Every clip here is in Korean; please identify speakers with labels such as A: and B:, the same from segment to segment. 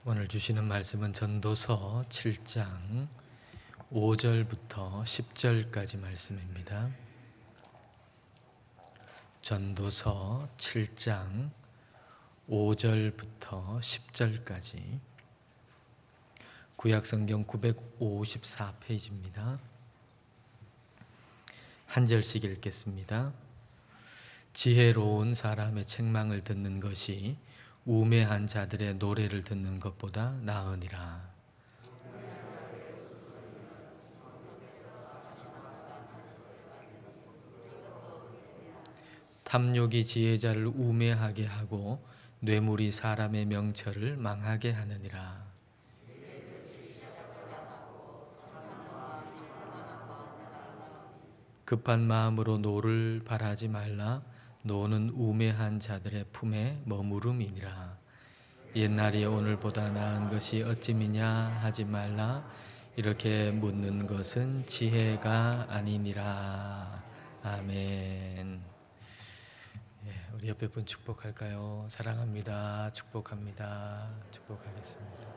A: 오늘 주시는 말씀은 전도서 7장 5절부터 10절까지 말씀입니다. 전도서 7장 5절부터 10절까지 구약성경 954페이지입니다. 한 절씩 읽겠습니다. 지혜로운 사람의 책망을 듣는 것이 우매한 자들의 노래를 듣는 것보다 나으니라. 탐욕이 지혜자를 우매하게 하고 뇌물이 사람의 명철을 망하게 하느니라. 급한 마음으로 노를 바라지 말라. 노는 우매한 자들의 품에 머무름이니라. 옛날이 오늘보다 나은 것이 어찌미냐 하지 말라. 이렇게 묻는 것은 지혜가 아니니라. 아멘. 우리 옆에 분 축복할까요? 사랑합니다. 축복합니다. 축복하겠습니다.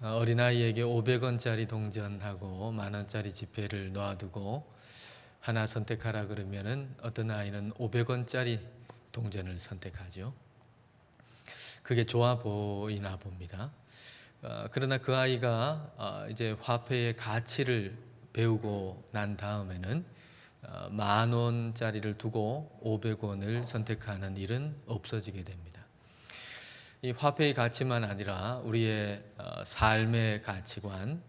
A: 어린아이에게 500원짜리 동전하고 만원짜리 지폐를 놔두고 하나 선택하라 그러면은 어떤 아이는 500원짜리 동전을 선택하죠. 그게 좋아 보이나 봅니다. 그러나 그 아이가 이제 화폐의 가치를 배우고 난 다음에는 10,000원짜리를 두고 500원을 선택하는 일은 없어지게 됩니다. 이 화폐의 가치만 아니라 우리의 삶의 가치관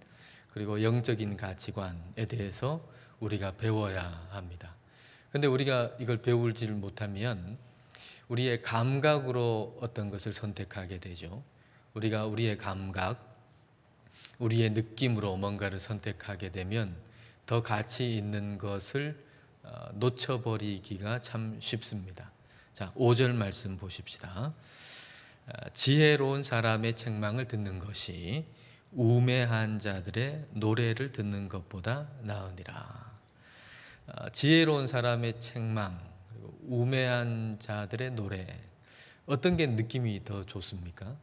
A: 그리고 영적인 가치관에 대해서 우리가 배워야 합니다. 그런데 우리가 이걸 배우지를 못하면 우리의 감각으로 어떤 것을 선택하게 되죠. 우리가 우리의 감각, 우리의 느낌으로 뭔가를 선택하게 되면 더 가치 있는 것을 놓쳐버리기가 참 쉽습니다. 자, 5절 말씀 보십시다. 지혜로운 사람의 책망을 듣는 것이 우매한 자들의 노래를 듣는 것보다 나으니라. 지혜로운 사람의 책망, 그리고 우매한 자들의 노래, 어떤 게 느낌이 더 좋습니까?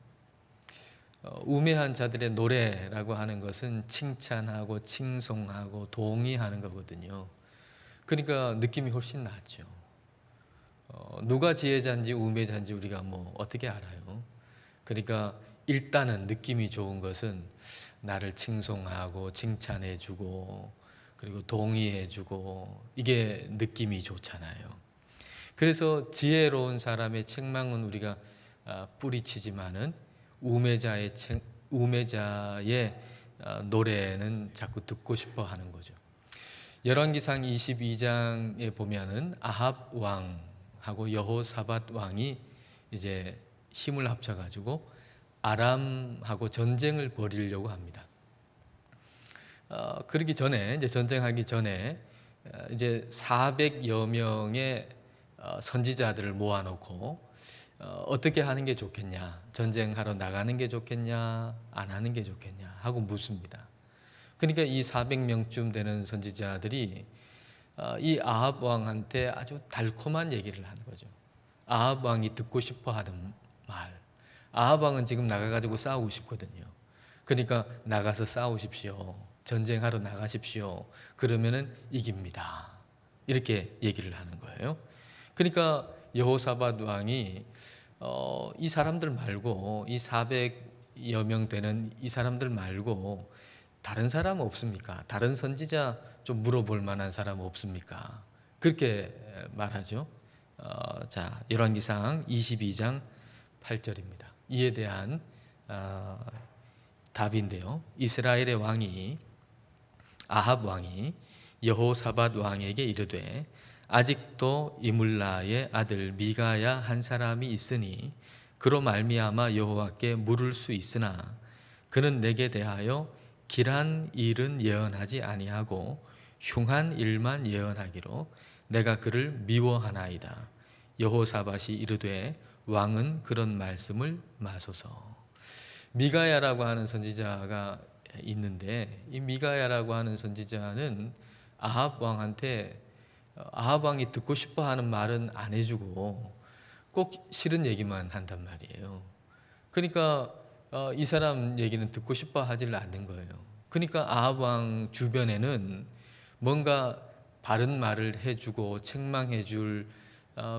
A: 우매한 자들의 노래라고 하는 것은 칭찬하고 칭송하고 동의하는 거거든요. 그러니까 느낌이 훨씬 낫죠. 누가 지혜자인지 우매자인지 우리가 어떻게 알아요? 그러니까 일단은 느낌이 좋은 것은 나를 칭송하고 칭찬해주고 그리고 동의해주고 이게 느낌이 좋잖아요. 그래서 지혜로운 사람의 책망은 우리가 뿌리치지만은 우매자의 노래는 자꾸 듣고 싶어 하는 거죠. 열왕기상 22장에 보면은 아합 왕하고 여호사밧 왕이 이제 힘을 합쳐가지고 아람하고 전쟁을 벌이려고 합니다. 그러기 전에 이제 전쟁하기 전에 이제 400여 명의 선지자들을 모아놓고 어떻게 하는 게 좋겠냐, 전쟁하러 나가는 게 좋겠냐, 안 하는 게 좋겠냐 하고 묻습니다. 그러니까 이 400명쯤 되는 선지자들이 이 아합 왕한테 아주 달콤한 얘기를 하는 거죠. 아합 왕이 듣고 싶어 하는 말. 아합 왕은 지금 나가가지고 싸우고 싶거든요. 그러니까 나가서 싸우십시오. 전쟁하러 나가십시오. 그러면은 이깁니다. 이렇게 얘기를 하는 거예요. 그러니까 여호사밧 왕이 이 사람들 말고 이 400여 명 되는 이 사람들 말고 다른 사람 없습니까? 다른 선지자 좀 물어볼 만한 사람 없습니까? 그렇게 말하죠. 자, 열왕기상 22장 8절입니다. 이에 대한 답인데요. 이스라엘의 왕이 아합 왕이 여호사밧 왕에게 이르되 아직도 이물라의 아들 미가야 한 사람이 있으니 그로 말미암아 여호와께 물을 수 있으나 그는 내게 대하여 길한 일은 예언하지 아니하고 흉한 일만 예언하기로 내가 그를 미워하나이다. 여호사밧이 이르되 왕은 그런 말씀을 마소서. 미가야라고 하는 선지자가 있는데 이 미가야라고 하는 선지자는 아합 왕한테 아합 왕이 듣고 싶어 하는 말은 안 해주고 꼭 싫은 얘기만 한단 말이에요. 그러니까 이 사람 얘기는 듣고 싶어 하질 않는 거예요. 그러니까 아합 왕 주변에는 뭔가 바른 말을 해주고 책망해 줄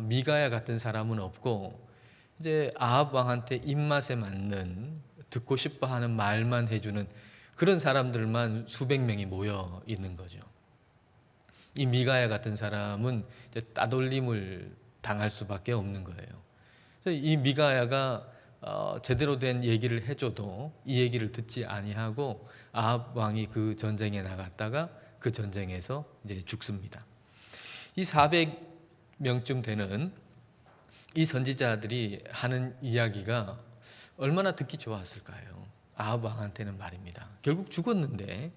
A: 미가야 같은 사람은 없고, 이제 아합 왕한테 입맛에 맞는 듣고 싶어 하는 말만 해주는 그런 사람들만 수백 명이 모여 있는 거죠. 이 미가야 같은 사람은 이제 따돌림을 당할 수밖에 없는 거예요. 그래서 이 미가야가 제대로 된 얘기를 해줘도 이 얘기를 듣지 아니하고 아합 왕이 그 전쟁에 나갔다가 그 전쟁에서 이제 죽습니다. 이 400명쯤 되는 이 선지자들이 하는 이야기가 얼마나 듣기 좋았을까요? 아합 왕한테는 말입니다. 결국 죽었는데,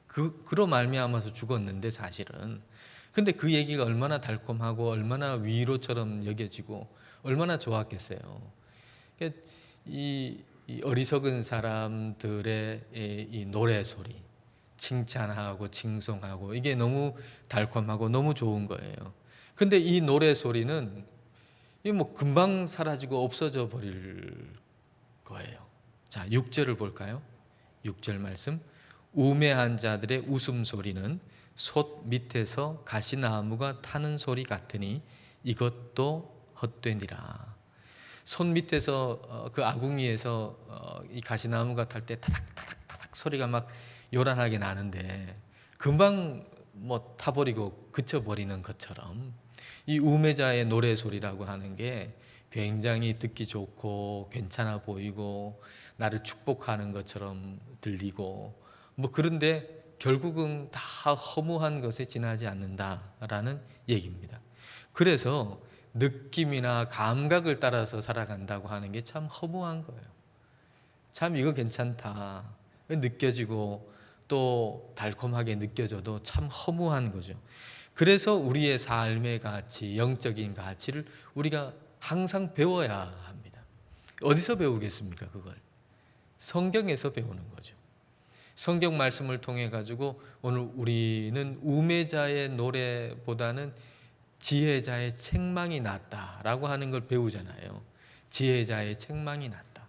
A: 그로 말미암아서 죽었는데 사실은. 근데 그 얘기가 얼마나 달콤하고 얼마나 위로처럼 여겨지고 얼마나 좋았겠어요. 이 어리석은 사람들의 이 노래 소리, 칭찬하고 칭송하고 이게 너무 달콤하고 너무 좋은 거예요. 근데 이 노래 소리는 뭐 금방 사라지고 없어져 버릴 거예요. 자, 6절을 볼까요? 6절 말씀. 우매한 자들의 웃음소리는 솥 밑에서 가시나무가 타는 소리 같으니 이것도 헛되니라. 솥 밑에서 그 아궁이에서 이 가시나무가 탈 때 타닥타닥타닥 소리가 막 요란하게 나는데 금방 뭐 타버리고 그쳐버리는 것처럼 이 우매자의 노래 소리라고 하는 게 굉장히 듣기 좋고 괜찮아 보이고 나를 축복하는 것처럼 들리고 뭐 그런데 결국은 다 허무한 것에 지나지 않는다라는 얘기입니다. 그래서 느낌이나 감각을 따라서 살아간다고 하는 게 참 허무한 거예요. 참 이거 괜찮다 느껴지고 또 달콤하게 느껴져도 참 허무한 거죠. 그래서 우리의 삶의 가치, 영적인 가치를 우리가 항상 배워야 합니다. 어디서 배우겠습니까? 그걸 성경에서 배우는 거죠. 성경 말씀을 통해 가지고 오늘 우리는 우매자의 노래보다는 지혜자의 책망이 낫다라고 하는 걸 배우잖아요. 지혜자의 책망이 낫다.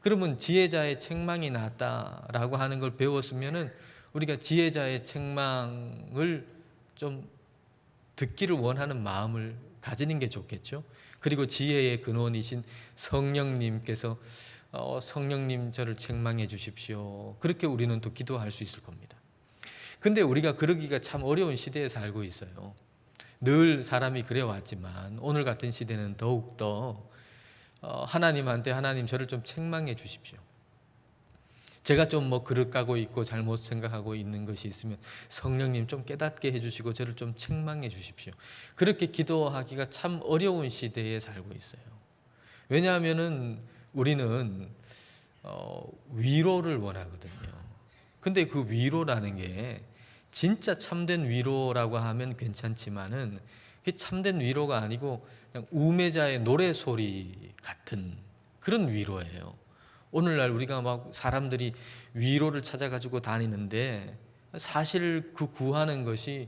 A: 그러면 지혜자의 책망이 낫다라고 하는 걸 배웠으면은 우리가 지혜자의 책망을 좀 듣기를 원하는 마음을 가지는 게 좋겠죠. 그리고 지혜의 근원이신 성령님께서 성령님 저를 책망해 주십시오. 그렇게 우리는 또 기도할 수 있을 겁니다. 근데 우리가 그러기가 참 어려운 시대에 살고 있어요. 늘 사람이 그래왔지만 오늘 같은 시대는 더욱더 하나님한테 하나님 저를 좀 책망해 주십시오. 제가 좀 뭐 그릇 까고 있고 잘못 생각하고 있는 것이 있으면 성령님 좀 깨닫게 해주시고 저를 좀 책망해 주십시오. 그렇게 기도하기가 참 어려운 시대에 살고 있어요. 왜냐하면은 우리는 위로를 원하거든요. 근데 그 위로라는 게 진짜 참된 위로라고 하면 괜찮지만은 그게 참된 위로가 아니고 그냥 우매자의 노래소리 같은 그런 위로예요. 오늘날 우리가 막 사람들이 위로를 찾아가지고 다니는데 사실 그 구하는 것이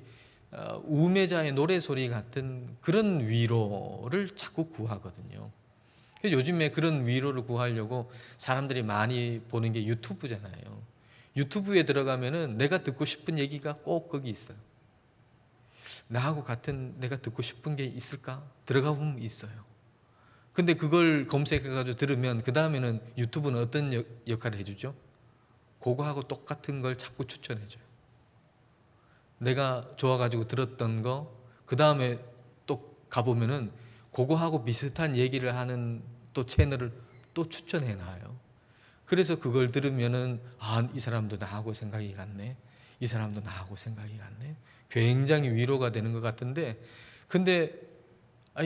A: 우매자의 노래소리 같은 그런 위로를 자꾸 구하거든요. 요즘에 그런 위로를 구하려고 사람들이 많이 보는 게 유튜브잖아요. 유튜브에 들어가면은 내가 듣고 싶은 얘기가 꼭 거기 있어요. 나하고 같은 내가 듣고 싶은 게 있을까? 들어가 보면 있어요. 근데 그걸 검색해가지고 들으면 그 다음에는 유튜브는 어떤 역할을 해주죠? 그거하고 똑같은 걸 자꾸 추천해줘요. 내가 좋아가지고 들었던 거, 그 다음에 또 가보면은 그거하고 비슷한 얘기를 하는 또 채널을 또 추천해놔요. 그래서 그걸 들으면은 이 사람도 나하고 생각이 같네. 이 사람도 나하고 생각이 같네. 굉장히 위로가 되는 것 같은데, 근데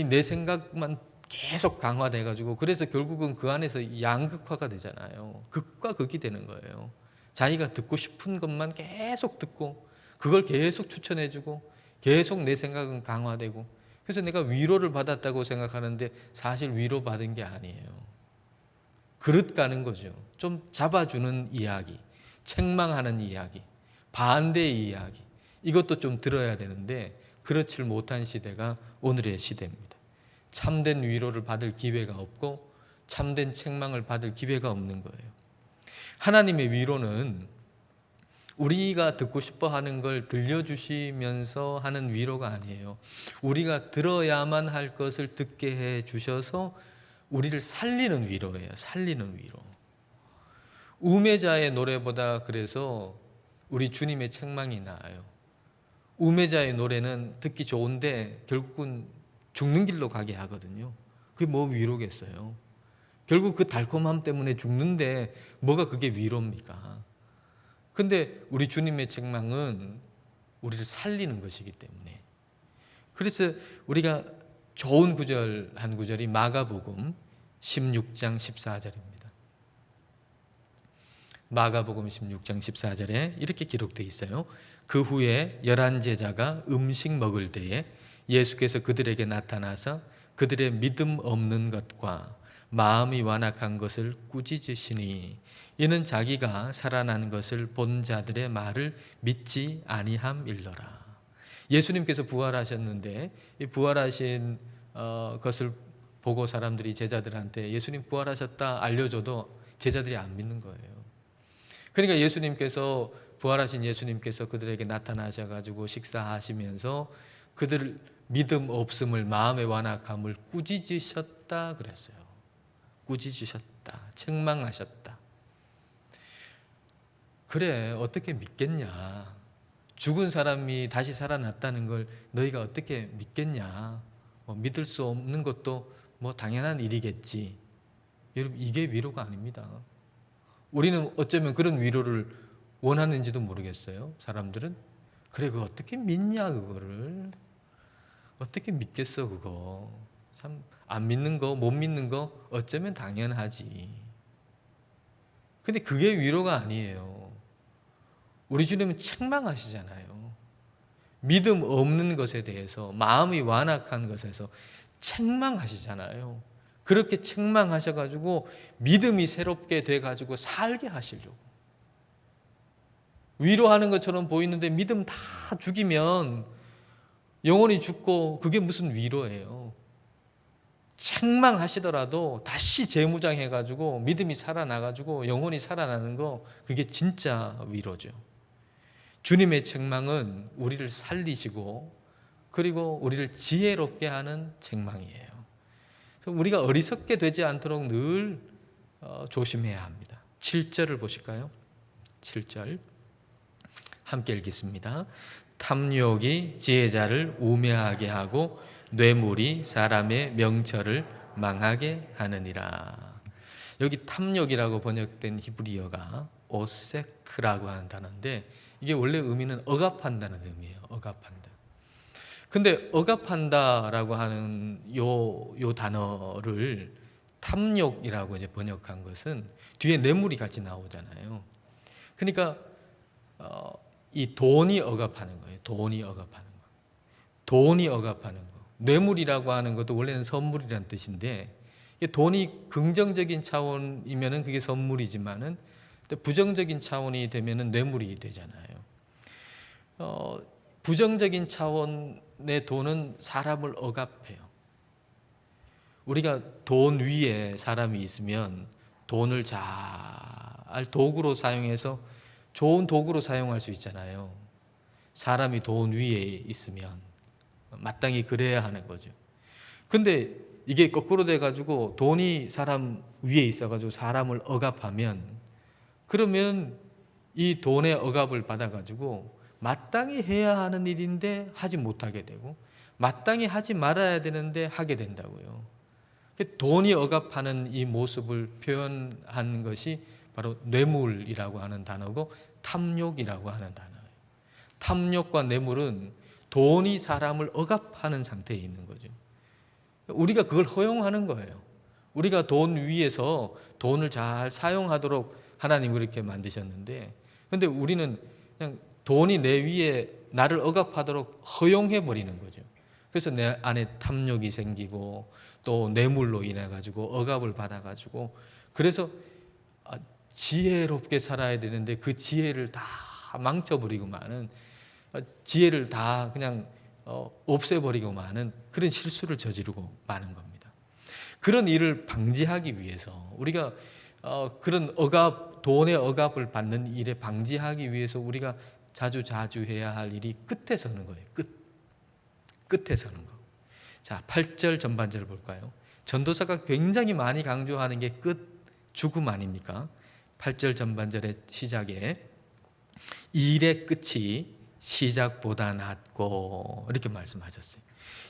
A: 내 생각만 계속 강화돼가지고 그래서 결국은 그 안에서 양극화가 되잖아요. 극과 극이 되는 거예요. 자기가 듣고 싶은 것만 계속 듣고 그걸 계속 추천해주고 계속 내 생각은 강화되고 그래서 내가 위로를 받았다고 생각하는데 사실 위로받은 게 아니에요. 그릇 가는 거죠. 좀 잡아주는 이야기, 책망하는 이야기, 반대의 이야기 이것도 좀 들어야 되는데 그렇지를 못한 시대가 오늘의 시대입니다. 참된 위로를 받을 기회가 없고 참된 책망을 받을 기회가 없는 거예요. 하나님의 위로는 우리가 듣고 싶어 하는 걸 들려주시면서 하는 위로가 아니에요. 우리가 들어야만 할 것을 듣게 해 주셔서 우리를 살리는 위로예요. 살리는 위로. 우매자의 노래보다 그래서 우리 주님의 책망이 나아요. 우매자의 노래는 듣기 좋은데 결국은 죽는 길로 가게 하거든요. 그게 뭐 위로겠어요. 결국 그 달콤함 때문에 죽는데 뭐가 그게 위로입니까? 근데 우리 주님의 책망은 우리를 살리는 것이기 때문에. 그래서 우리가 좋은 구절 한 구절이 마가복음 16장 14절입니다. 마가복음 16장 14절에 이렇게 기록되어 있어요. 그 후에 11 제자가 음식 먹을 때에 예수께서 그들에게 나타나서 그들의 믿음 없는 것과 마음이 완악한 것을 꾸짖으시니 이는 자기가 살아난 것을 본 자들의 말을 믿지 아니함일러라. 예수님께서 부활하셨는데 이 부활하신 것을 보고 사람들이 제자들한테 예수님 부활하셨다 알려줘도 제자들이 안 믿는 거예요. 그러니까 예수님께서 부활하신 예수님께서 그들에게 나타나셔가지고 식사하시면서 그들 믿음 없음을 마음의 완악함을 꾸짖으셨다 그랬어요. 꾸짖으셨다. 책망하셨다. 그래 어떻게 믿겠냐. 죽은 사람이 다시 살아났다는 걸 너희가 어떻게 믿겠냐. 믿을 수 없는 것도 뭐 당연한 일이겠지. 여러분 이게 위로가 아닙니다. 우리는 어쩌면 그런 위로를 원하는지도 모르겠어요. 사람들은 그래 그거 어떻게 믿냐 그거를 어떻게 믿겠어 그거 참 안 믿는 거 못 믿는 거 어쩌면 당연하지. 근데 그게 위로가 아니에요. 우리 주님은 책망하시잖아요. 믿음 없는 것에 대해서 마음이 완악한 것에서 책망하시잖아요. 그렇게 책망하셔가지고 믿음이 새롭게 돼가지고 살게 하시려고. 위로하는 것처럼 보이는데 믿음 다 죽이면 영혼이 죽고 그게 무슨 위로예요. 책망하시더라도 다시 재무장해가지고 믿음이 살아나가지고 영혼이 살아나는 거 그게 진짜 위로죠. 주님의 책망은 우리를 살리시고 그리고 우리를 지혜롭게 하는 책망이에요. 그래서 우리가 어리석게 되지 않도록 늘 조심해야 합니다. 7절을 보실까요? 7절 함께 읽겠습니다. 탐욕이 지혜자를 우매하게 하고 뇌물이 사람의 명철을 망하게 하느니라. 여기 탐욕이라고 번역된 히브리어가 오세크라고 하는 단어인데 이게 원래 의미는 억압한다는 의미예요. 억압한다. 근데 억압한다라고 하는 요 단어를 탐욕이라고 이제 번역한 것은 뒤에 뇌물이 같이 나오잖아요. 그러니까 이 돈이 억압하는 거예요. 돈이 억압하는 거. 돈이 억압하는 거. 뇌물이라고 하는 것도 원래는 선물이라는 뜻인데 돈이 긍정적인 차원이면은 그게 선물이지만은 부정적인 차원이 되면은 뇌물이 되잖아요. 부정적인 차원의 돈은 사람을 억압해요. 우리가 돈 위에 사람이 있으면 돈을 잘 도구로 사용해서 좋은 도구로 사용할 수 있잖아요. 사람이 돈 위에 있으면 마땅히 그래야 하는 거죠. 근데 이게 거꾸로 돼가지고 돈이 사람 위에 있어가지고 사람을 억압하면 그러면 이 돈의 억압을 받아가지고 마땅히 해야 하는 일인데 하지 못하게 되고 마땅히 하지 말아야 되는데 하게 된다고요. 돈이 억압하는 이 모습을 표현한 것이 바로 뇌물이라고 하는 단어고 탐욕이라고 하는 단어예요. 탐욕과 뇌물은 돈이 사람을 억압하는 상태에 있는 거죠. 우리가 그걸 허용하는 거예요. 우리가 돈 위에서 돈을 잘 사용하도록 하나님 그렇게 만드셨는데 근데 우리는 그냥 돈이 내 위에 나를 억압하도록 허용해 버리는 거죠. 그래서 내 안에 탐욕이 생기고 또 뇌물로 인해 가지고 억압을 받아 가지고 그래서 지혜롭게 살아야 되는데 그 지혜를 다 망쳐버리고만은 지혜를 다 그냥 없애버리고 마는 그런 실수를 저지르고 마는 겁니다. 그런 일을 방지하기 위해서 우리가 그런 돈의 억압을 받는 일에 방지하기 위해서 우리가 자주 해야 할 일이 끝에 서는 거예요. 끝에 서는 거. 자, 8절 전반절을 볼까요? 전도사가 굉장히 많이 강조하는 게 죽음 아닙니까? 8절 전반절의 시작에 일의 끝이 시작보다 낫고 이렇게 말씀하셨어요.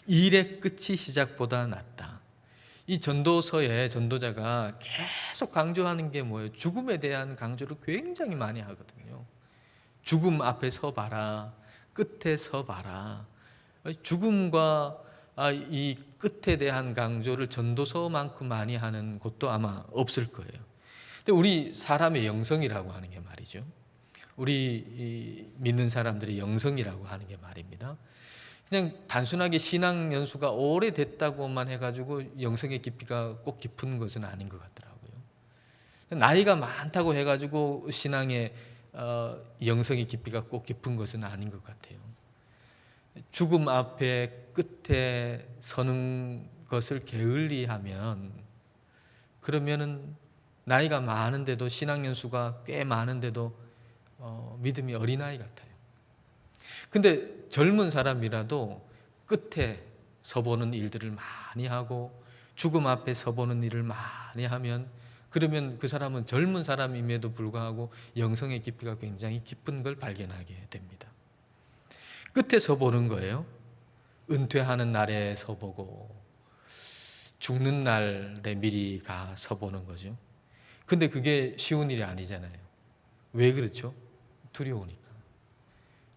A: 일의 끝이 시작보다 낫다. 이 전도서에 전도자가 계속 강조하는 게 뭐예요? 죽음에 대한 강조를 굉장히 많이 하거든요. 죽음 앞에 서봐라. 끝에 서봐라. 죽음과 이 끝에 대한 강조를 전도서만큼 많이 하는 곳도 아마 없을 거예요. 근데 우리 사람의 영성이라고 하는 게 말이죠. 우리 믿는 사람들의 영성이라고 하는 게 말입니다. 그냥 단순하게 신앙 연수가 오래됐다고만 해가지고 영성의 깊이가 꼭 깊은 것은 아닌 것 같더라고요. 나이가 많다고 해가지고 신앙의 영성의 깊이가 꼭 깊은 것은 아닌 것 같아요. 죽음 앞에 끝에 서는 것을 게을리하면 그러면은 나이가 많은데도 신앙 연수가 꽤 많은데도 믿음이 어린아이 같아요. 근데 젊은 사람이라도 끝에 서보는 일들을 많이 하고 죽음 앞에 서보는 일을 많이 하면 그러면 그 사람은 젊은 사람임에도 불구하고 영성의 깊이가 굉장히 깊은 걸 발견하게 됩니다. 끝에 서보는 거예요. 은퇴하는 날에 서보고 죽는 날에 미리 가 서보는 거죠. 근데 그게 쉬운 일이 아니잖아요. 왜 그렇죠? 두려우니까.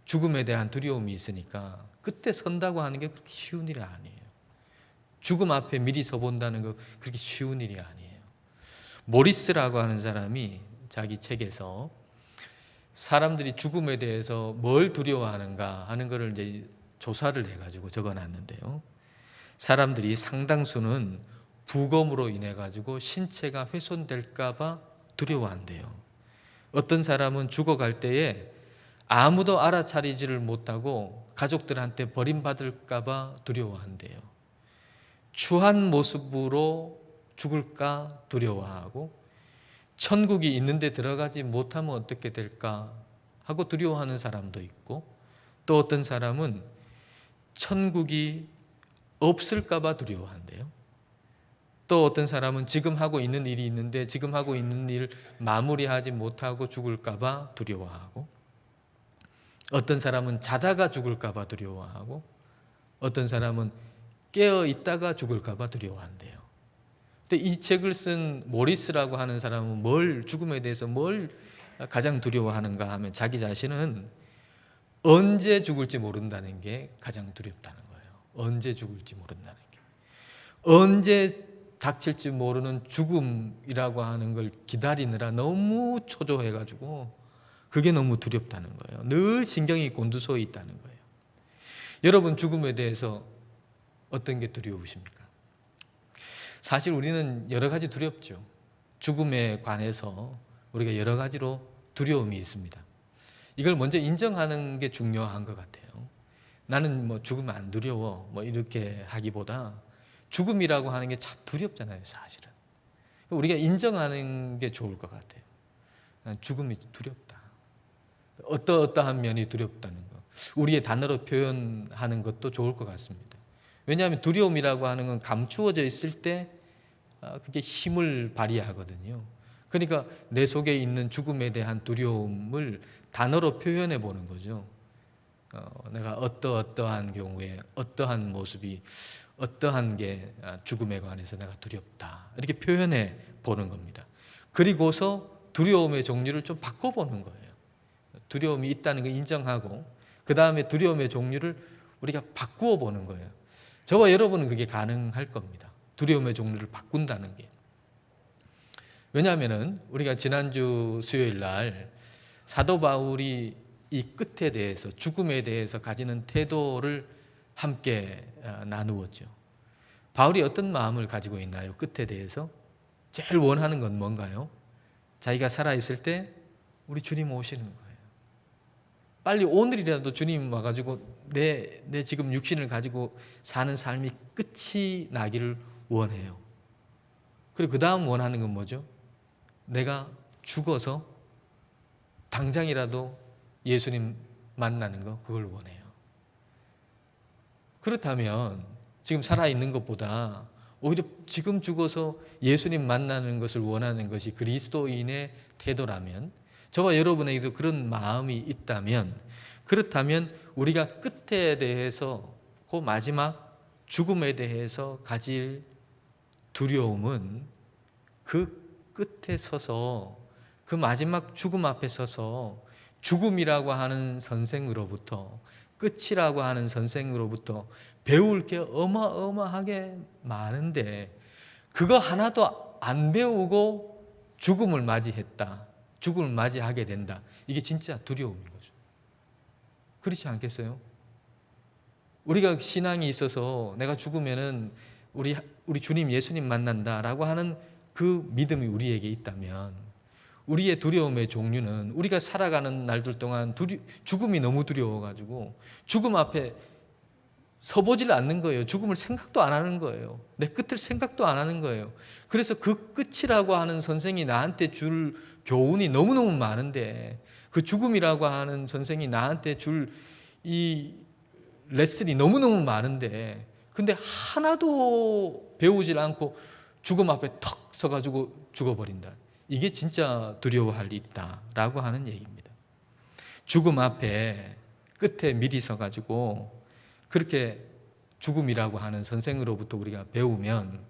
A: 죽음에 대한 두려움이 있으니까 끝에 선다고 하는 게 그렇게 쉬운 일이 아니에요. 죽음 앞에 미리 서본다는 거 그렇게 쉬운 일이 아니에요. 모리스라고 하는 사람이 자기 책에서 사람들이 죽음에 대해서 뭘 두려워하는가 하는 것을 이제 조사를 해가지고 적어놨는데요. 사람들이 상당수는 부검으로 인해 가지고 신체가 훼손될까봐 두려워한대요. 어떤 사람은 죽어갈 때에 아무도 알아차리지를 못하고 가족들한테 버림받을까봐 두려워한대요. 추한 모습으로 죽을까 두려워하고 천국이 있는데 들어가지 못하면 어떻게 될까 하고 두려워하는 사람도 있고 또 어떤 사람은 천국이 없을까봐 두려워한대요. 또 어떤 사람은 지금 하고 있는 일이 있는데 지금 하고 있는 일 마무리하지 못하고 죽을까봐 두려워하고 어떤 사람은 자다가 죽을까봐 두려워하고 어떤 사람은 깨어 있다가 죽을까봐 두려워한대요. 근데 이 책을 쓴 모리스라고 하는 사람은 죽음에 대해서 뭘 가장 두려워하는가 하면 자기 자신은 언제 죽을지 모른다는 게 가장 두렵다는 거예요. 언제 죽을지 모른다는 게. 언제 닥칠지 모르는 죽음이라고 하는 걸 기다리느라 너무 초조해가지고 그게 너무 두렵다는 거예요. 늘 신경이 곤두서 있다는 거예요. 여러분 죽음에 대해서 어떤 게 두려우십니까? 사실 우리는 여러 가지 두렵죠. 죽음에 관해서 우리가 여러 가지로 두려움이 있습니다. 이걸 먼저 인정하는 게 중요한 것 같아요. 나는 뭐 죽으면 안 두려워 뭐 이렇게 하기보다 죽음이라고 하는 게 참 두렵잖아요, 사실은. 우리가 인정하는 게 좋을 것 같아요. 죽음이 두렵다. 어떠한 면이 두렵다는 거. 우리의 단어로 표현하는 것도 좋을 것 같습니다. 왜냐하면 두려움이라고 하는 건 감추어져 있을 때 그게 힘을 발휘하거든요. 그러니까 내 속에 있는 죽음에 대한 두려움을 단어로 표현해 보는 거죠. 내가 어떠한 경우에 어떠한 모습이 어떠한 게 죽음에 관해서 내가 두렵다 이렇게 표현해 보는 겁니다. 그리고서 두려움의 종류를 좀 바꿔보는 거예요. 두려움이 있다는 걸 인정하고 그 다음에 두려움의 종류를 우리가 바꾸어 보는 거예요. 저와 여러분은 그게 가능할 겁니다. 두려움의 종류를 바꾼다는 게. 왜냐하면 우리가 지난주 수요일 날 사도 바울이 이 끝에 대해서 죽음에 대해서 가지는 태도를 함께 나누었죠. 바울이 어떤 마음을 가지고 있나요? 끝에 대해서 제일 원하는 건 뭔가요? 자기가 살아있을 때 우리 주님 오시는 거예요. 빨리 오늘이라도 주님 와가지고 내 지금 육신을 가지고 사는 삶이 끝이 나기를 원해요. 그리고 그 다음 원하는 건 뭐죠? 내가 죽어서 당장이라도 예수님 만나는 거, 그걸 원해요. 그렇다면 지금 살아있는 것보다 오히려 지금 죽어서 예수님 만나는 것을 원하는 것이 그리스도인의 태도라면, 저와 여러분에게도 그런 마음이 있다면, 그렇다면 우리가 끝에 대해서, 그 마지막 죽음에 대해서 가질 두려움은 그 끝에 서서, 그 마지막 죽음 앞에 서서 죽음이라고 하는 선생으로부터, 끝이라고 하는 선생으로부터 배울 게 어마어마하게 많은데 그거 하나도 안 배우고 죽음을 맞이했다, 죽음을 맞이하게 된다. 이게 진짜 두려움인 거죠. 그렇지 않겠어요? 우리가 신앙이 있어서 내가 죽으면은 우리 주님 예수님 만난다라고 하는 그 믿음이 우리에게 있다면, 우리의 두려움의 종류는 우리가 살아가는 날들 동안 죽음이 너무 두려워가지고 죽음 앞에 서보질 않는 거예요. 죽음을 생각도 안 하는 거예요. 내 끝을 생각도 안 하는 거예요. 그래서 그 끝이라고 하는 선생이 나한테 줄 교훈이 너무너무 많은데, 그 죽음이라고 하는 선생이 나한테 줄 이 레슨이 너무너무 많은데, 근데 하나도 배우질 않고 죽음 앞에 턱 서가지고 죽어버린다. 이게 진짜 두려워할 일이다라고 하는 얘기입니다. 죽음 앞에 끝에 미리 서가지고 그렇게 죽음이라고 하는 선생으로부터 우리가 배우면,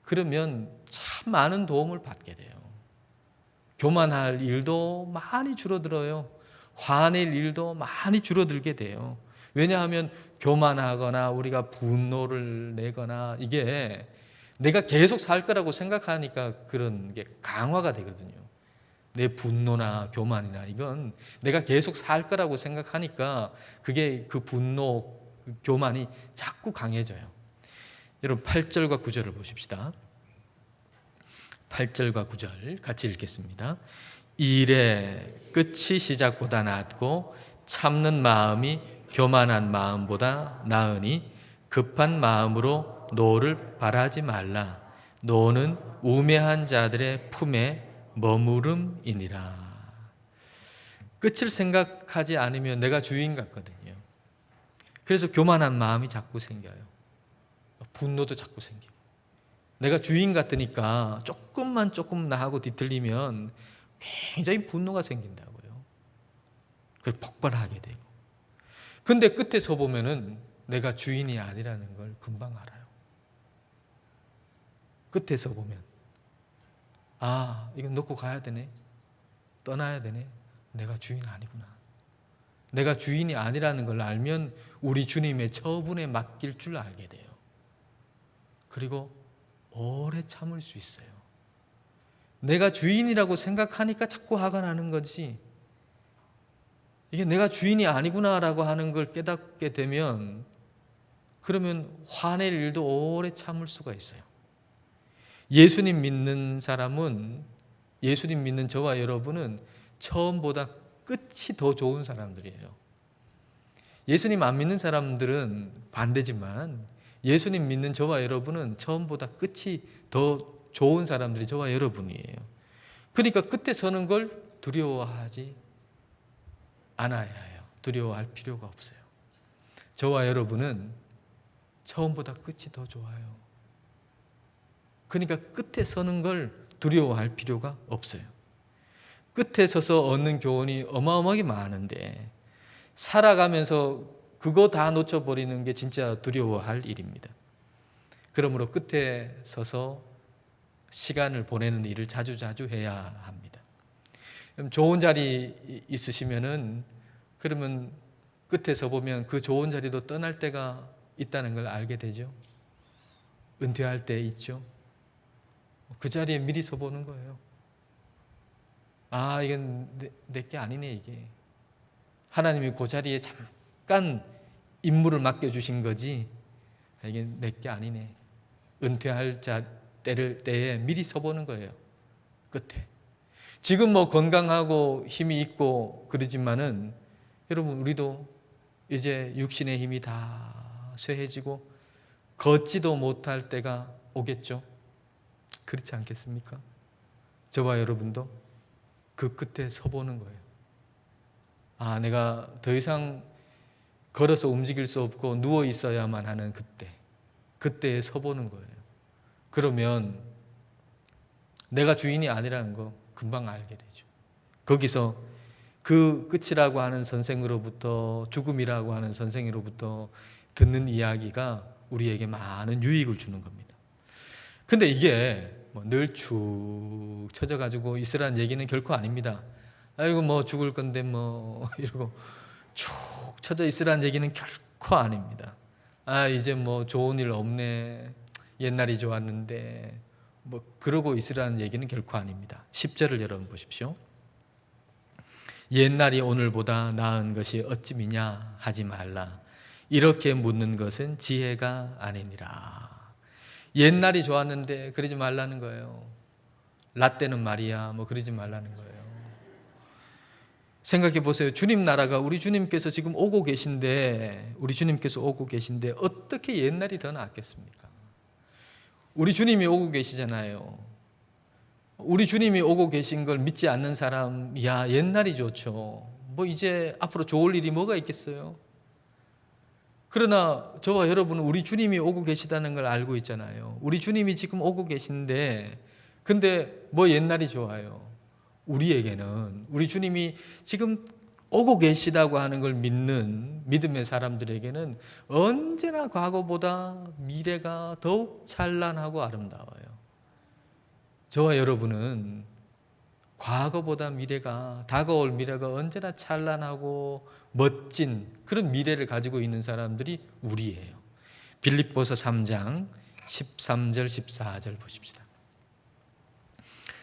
A: 그러면 참 많은 도움을 받게 돼요. 교만할 일도 많이 줄어들어요. 화낼 일도 많이 줄어들게 돼요. 왜냐하면 교만하거나 우리가 분노를 내거나 이게 내가 계속 살 거라고 생각하니까 그런 게 강화가 되거든요. 내 분노나 교만이나 이건 내가 계속 살 거라고 생각하니까 그게 그 분노, 그 교만이 자꾸 강해져요. 여러분 8절과 9절을 보십시다. 8절과 9절 같이 읽겠습니다. 일의 끝이 시작보다 낫고 참는 마음이 교만한 마음보다 나으니 급한 마음으로 노를 바라지 말라. 노는 우매한 자들의 품에 머무름이니라. 끝을 생각하지 않으면 내가 주인 같거든요. 그래서 교만한 마음이 자꾸 생겨요. 분노도 자꾸 생기고. 내가 주인 같으니까 조금 나하고 뒤틀리면 굉장히 분노가 생긴다고요. 그걸 폭발하게 되고. 근데 끝에 서 보면은 내가 주인이 아니라는 걸 금방 알아요. 끝에 서 보면, 아, 이건 놓고 가야 되네. 떠나야 되네. 내가 주인 아니구나. 내가 주인이 아니라는 걸 알면 우리 주님의 처분에 맡길 줄 알게 돼요. 그리고 오래 참을 수 있어요. 내가 주인이라고 생각하니까 자꾸 화가 나는 거지, 이게 내가 주인이 아니구나라고 하는 걸 깨닫게 되면, 그러면 화낼 일도 오래 참을 수가 있어요. 예수님 믿는 사람은, 예수님 믿는 저와 여러분은 처음보다 끝이 더 좋은 사람들이에요. 예수님 안 믿는 사람들은 반대지만 예수님 믿는 저와 여러분은 처음보다 끝이 더 좋은 사람들이 저와 여러분이에요. 그러니까 끝에 서는 걸 두려워하지 않아야 해요. 두려워할 필요가 없어요. 저와 여러분은 처음보다 끝이 더 좋아요. 그러니까 끝에 서는 걸 두려워할 필요가 없어요. 끝에 서서 얻는 교훈이 어마어마하게 많은데 살아가면서 그거 다 놓쳐버리는 게 진짜 두려워할 일입니다. 그러므로 끝에 서서 시간을 보내는 일을 자주자주 해야 합니다. 좋은 자리 있으시면은, 그러면 끝에 서 보면 그 좋은 자리도 떠날 때가 있다는 걸 알게 되죠. 은퇴할 때 있죠. 그 자리에 미리 서 보는 거예요. 아, 이건 내 게 아니네, 이게. 하나님이 그 자리에 잠깐 임무를 맡겨주신 거지, 이게 내 게 아니네. 은퇴할 때에 미리 서보는 거예요. 끝에. 지금 뭐 건강하고 힘이 있고 그러지만은, 여러분, 우리도 이제 육신의 힘이 다 쇠해지고 걷지도 못할 때가 오겠죠. 그렇지 않겠습니까? 저와 여러분도 그 끝에 서보는 거예요. 아, 내가 더 이상 걸어서 움직일 수 없고 누워 있어야만 하는 그때에 서보는 거예요. 그러면 내가 주인이 아니라는 거 금방 알게 되죠. 거기서 그 끝이라고 하는 선생으로부터, 죽음이라고 하는 선생으로부터 듣는 이야기가 우리에게 많은 유익을 주는 겁니다. 근데 이게 늘 축 처져가지고 있으라는 얘기는 결코 아닙니다. 아이고 뭐 죽을 건데 뭐 이러고 축 처져 있으라는 얘기는 결코 아닙니다. 아, 이제 뭐 좋은 일 없네, 옛날이 좋았는데 뭐 그러고 있으라는 얘기는 결코 아닙니다. 10절을 여러분 보십시오. 옛날이 오늘보다 나은 것이 어찌미냐 하지 말라. 이렇게 묻는 것은 지혜가 아니니라. 옛날이 좋았는데 그러지 말라는 거예요. 라떼는 말이야 뭐 그러지 말라는 거예요. 생각해 보세요. 주님 나라가 우리 주님께서 지금 오고 계신데, 어떻게 옛날이 더 낫겠습니까? 우리 주님이 오고 계시잖아요. 우리 주님이 오고 계신 걸 믿지 않는 사람, 야, 옛날이 좋죠. 뭐 이제 앞으로 좋을 일이 뭐가 있겠어요? 그러나 저와 여러분은 우리 주님이 오고 계시다는 걸 알고 있잖아요. 우리 주님이 지금 오고 계신데, 근데 뭐 옛날이 좋아요? 우리에게는 우리 주님이 지금 오고 계시다고 하는 걸 믿는 믿음의 사람들에게는 언제나 과거보다 미래가 더욱 찬란하고 아름다워요. 저와 여러분은 과거보다 다가올 미래가 언제나 찬란하고 멋진 그런 미래를 가지고 있는 사람들이 우리예요. 빌립보서 3장 13절 14절 보십시다.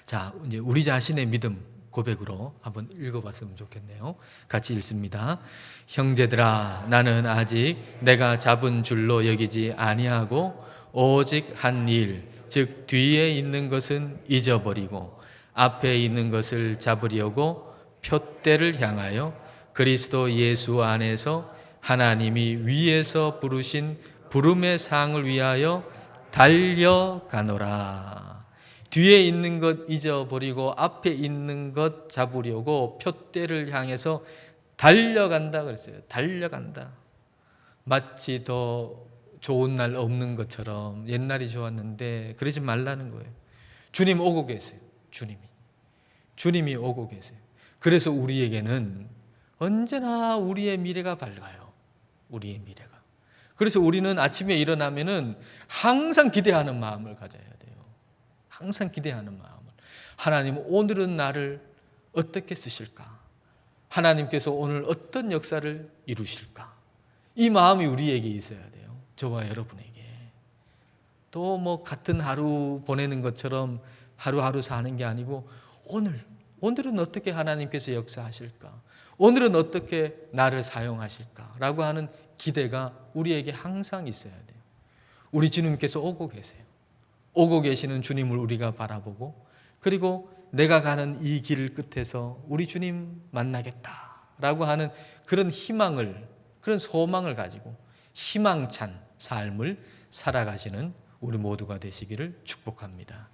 A: 자, 이제 우리 자신의 믿음 고백으로 한번 읽어봤으면 좋겠네요. 같이 읽습니다. 형제들아, 나는 아직 내가 잡은 줄로 여기지 아니하고 오직 한 일, 즉 뒤에 있는 것은 잊어버리고 앞에 있는 것을 잡으려고 표대를 향하여 그리스도 예수 안에서 하나님이 위에서 부르신 부름의 상을 위하여 달려가노라. 뒤에 있는 것 잊어버리고 앞에 있는 것 잡으려고 표대를 향해서 달려간다 그랬어요. 달려간다. 마치 더 좋은 날 없는 것처럼 옛날이 좋았는데 그러지 말라는 거예요. 주님 오고 계세요. 주님이 오고 계세요. 그래서 우리에게는 언제나 우리의 미래가 밝아요. 우리의 미래가. 그래서 우리는 아침에 일어나면은 항상 기대하는 마음을 가져야 돼요. 항상 기대하는 마음을. 하나님 오늘은 나를 어떻게 쓰실까? 하나님께서 오늘 어떤 역사를 이루실까? 이 마음이 우리에게 있어야 돼요. 저와 여러분에게. 또 뭐 같은 하루 보내는 것처럼 하루하루 사는 게 아니고 오늘은 어떻게 하나님께서 역사하실까? 오늘은 어떻게 나를 사용하실까? 라고 하는 기대가 우리에게 항상 있어야 돼요. 우리 주님께서 오고 계세요. 오고 계시는 주님을 우리가 바라보고, 그리고 내가 가는 이 길 끝에서 우리 주님 만나겠다라고 하는 그런 희망을, 그런 소망을 가지고 희망찬 삶을 살아가시는 우리 모두가 되시기를 축복합니다.